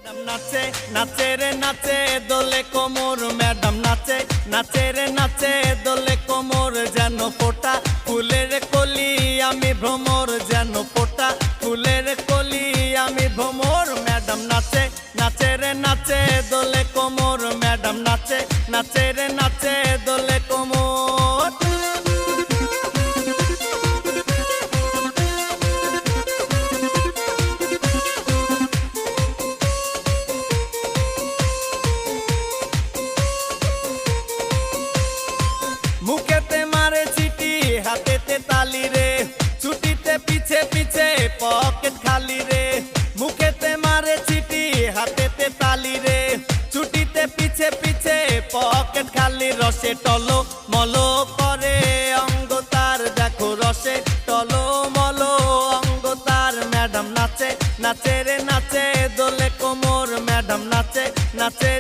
নাচে নাচে রে নাচে দোলে কোমর, ম্যাডাম নাচে নাচে রে নাচে দোলে কোমর, যেন ফোটা ফুলের কলি আমি ভ্রমর, যেন ফোটা ফুলের কলি আমি ভ্রমর। ম্যাডাম নাচে নাচে রে নাচে দোলে কোমর, ম্যাডাম নাচে নাচে রে নাচে দোলে কোমর। মুখেতে মারে চিঠি হাতেতে তালি রে, ছুটিতে পিছে পিছে পকেট খালি রে। মুখেতে মারে চিঠি হাতেতে তালি রে, ছুটিতে পিছে পিছে পকেট খালি। রসে টলো মলো করে অঙ্গ তার, দেখো রসে টলো মলো অঙ্গ তার। ম্যাডাম নাচে নাচে রে নাচে দোলে কোমর, ম্যাডাম নাচে নাচে